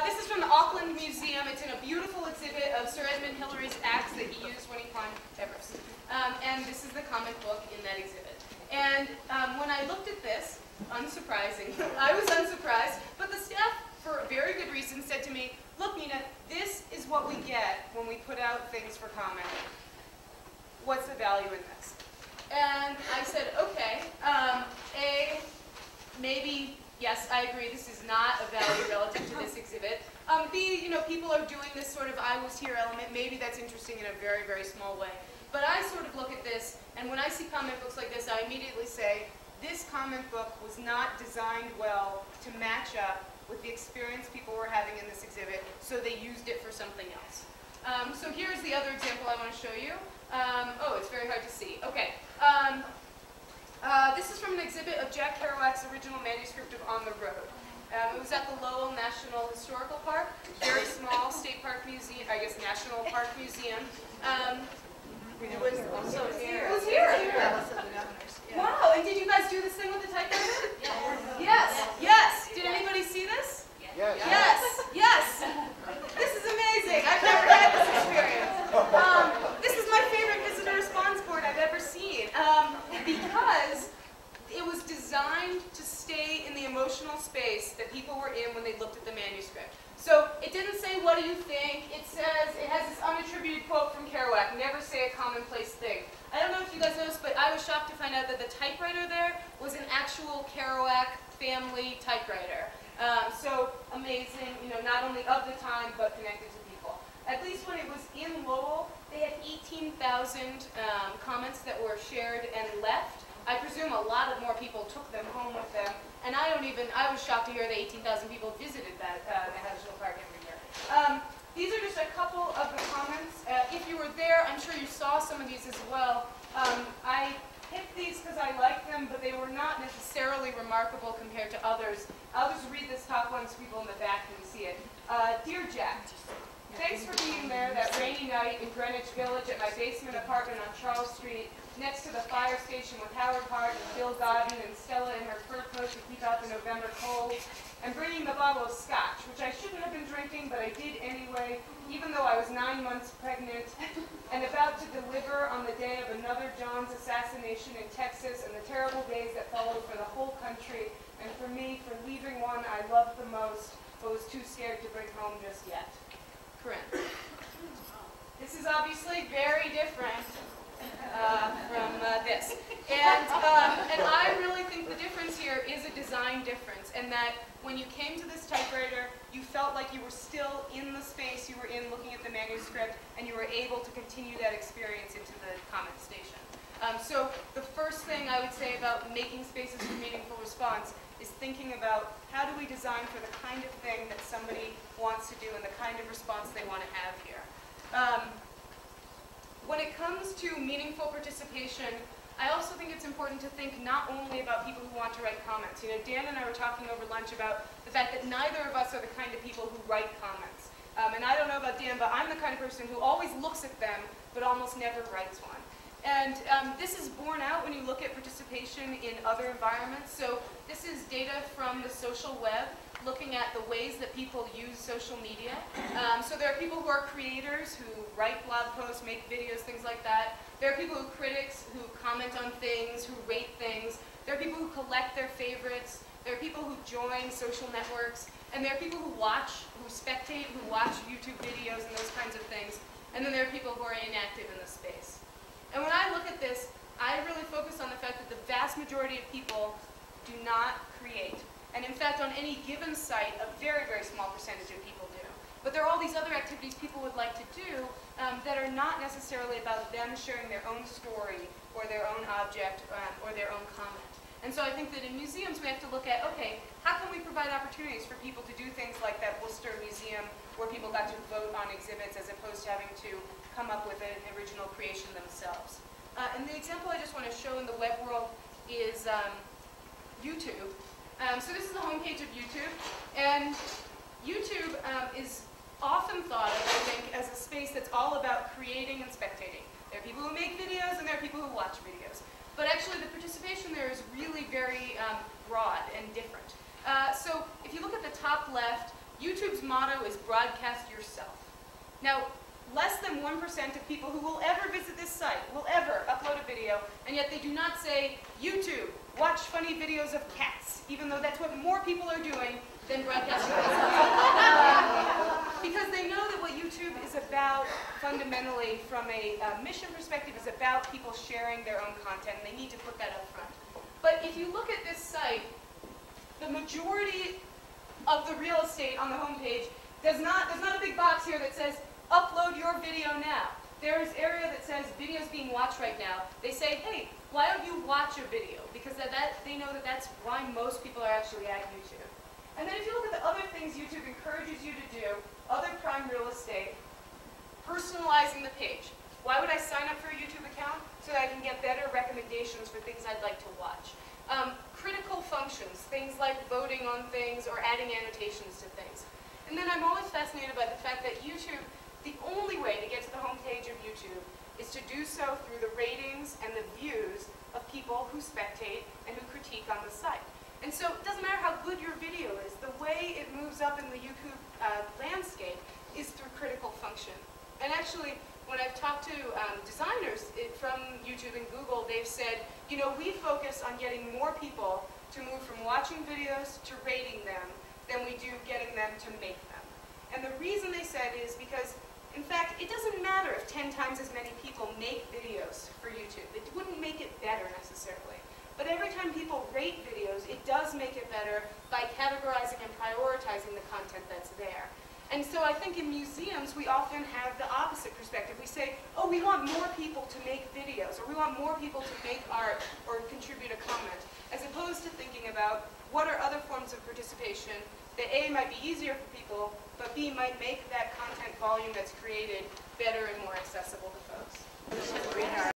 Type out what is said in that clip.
This is from the Auckland Museum. It's in a beautiful exhibit of Sir Edmund Hillary's axe that he used when he climbed Everest. And this is the comic book in that exhibit. And when I looked at this, unsurprising, I was unsurprised, but the staff, for a very good reason, said to me, look, Nina, this is what we get when we put out things for comment. What's the value in this? And I said, okay, maybe, yes, I agree, this is not a value relative to this exhibit. B, people are doing this sort of I was here element. Maybe that's interesting in a very, very small way. But I sort of look at this, and when I see comic books like this, I immediately say, this comic book was not designed well to match up with the experience people were having in this exhibit, so they used it for something else. So here's the other example I want to show you. Oh, it's very hard to see. Okay. This is from an exhibit of Jack Kerouac's original manuscript of On the Road. It was at the Lowell National Historical Park, very small state park museum, I guess National Park Museum. It was here. It was here. Wow, and did you guys do this thing with the typewriter? Yes. Yes. Did anybody see this? Yes. Yes. Yes. This is amazing. I've never had this experience. This is my favorite visitor response board I've ever seen because it was designed to stay in the emotional space that people were in when they looked at the manuscript. So it didn't say, what do you think? It says, it has this unattributed quote from Kerouac, never say a commonplace thing. I don't know if you guys noticed, but I was shocked to find out that the typewriter there was an actual Kerouac family typewriter. So amazing, not only of the time, but connected to people. At least when it was in Lowell, they had 18,000 comments that were shared and left. I presume a lot of more people took them home with them, and I was shocked to hear that 18,000 people visited the National Park every year. These are just a couple of the comments. If you were there, I'm sure you saw some of these as well. I picked these because I like them, but they were not necessarily remarkable compared to others. I'll just read this top one so people in the back can see it. Dear Jack, thanks for being there that rainy night in Greenwich Village at my basement apartment on Charles Street, next to the fire station with Howard Hart and Bill Godden and Stella in her fur coat to keep out the November cold, and bringing the bottle of scotch, which I shouldn't have been drinking, but I did anyway, even though I was 9 months pregnant, and about to deliver on the day of another John's assassination in Texas and the terrible days that followed for the whole country, and for me, for leaving one I loved the most, but was too scared to bring home just yet. Corinne. This is obviously very different from this. And I really think the difference here is a design difference, and that when you came to this typewriter, you felt like you were still in the space you were in looking at the manuscript, and you were able to continue that experience into the comment station. So the first thing I would say about making spaces for meaningful response is thinking about how do we design for the kind of thing that somebody wants to do and the kind of response they want to have here. When it comes to meaningful participation, I also think it's important to think not only about people who want to write comments. Dan and I were talking over lunch about the fact that neither of us are the kind of people who write comments. And I don't know about Dan, but I'm the kind of person who always looks at them, but almost never writes one. And this is borne out when you look at participation in other environments. So this is data from the social web, looking at the ways that people use social media. So there are people who are creators, who write blog posts, make videos, things like that. There are people who are critics, who comment on things, who rate things. There are people who collect their favorites. There are people who join social networks. And there are people who watch, who spectate, who watch YouTube videos and those kinds of things. And then there are people who are inactive in the space. And when I look at this, I really focus on the fact that the vast majority of people do not create. And in fact, on any given site, a very, very small percentage of people do. But there are all these other activities people would like to do that are not necessarily about them sharing their own story or their own object or their own comment. And so I think that in museums we have to look at, okay, how can we provide opportunities for people to do things like that Worcester Museum where people got to vote on exhibits as opposed to having to come up with an original creation themselves. And the example I just want to show in the web world is YouTube. So this is the homepage of YouTube, and YouTube is often thought of, I think, as a space that's all about creating and spectating. There are people who make videos, and there are people who watch videos. But actually, the participation there is really very broad and different. So if you look at the top left, YouTube's motto is broadcast yourself. Now, less than 1% of people who will ever visit this site will ever upload a video, and yet they do not say, YouTube, watch funny videos of cats, even though that's what more people are doing than broadcasting themselves. Because they know that what YouTube is about, fundamentally, from a mission perspective, is about people sharing their own content, and they need to put that up front. But if you look at this site, the majority of the real estate on the homepage there's not a big box here that says, upload your video now. There's area that says, videos being watched right now. They say, hey, why don't you watch a video? Because they know that that's why most people are actually at YouTube. And then if you look at the other things YouTube encourages you to do, other prime real estate, personalizing the page. Why would I sign up for a YouTube account? So that I can get better recommendations for things I'd like to watch. Critical functions, things like voting on things or adding annotations to things. And then I'm always fascinated by the fact that YouTube, the only way to get to the homepage of YouTube is to do so through the ratings and the views of people who spectate and who critique on the site. And so it doesn't matter how good your video is, the way it moves up in the YouTube landscape is through critical function. And actually, when I've talked to designers from YouTube and Google, they've said, you know, we focus on getting more people to move from watching videos to rating them than we do getting them to make them. And the reason they said is because, in fact, it doesn't matter if 10 times as many people make videos for YouTube. It wouldn't make it better necessarily. But every time people rate videos, it does make it better by categorizing and prioritizing the content that's there. And so I think in museums, we often have the opposite perspective. We say, oh, we want more people to make videos, or we want more people to make art or contribute a comment, as opposed to thinking about what are other forms of participation that A, might be easier for people, but B, might make that content volume that's created better and more accessible to folks.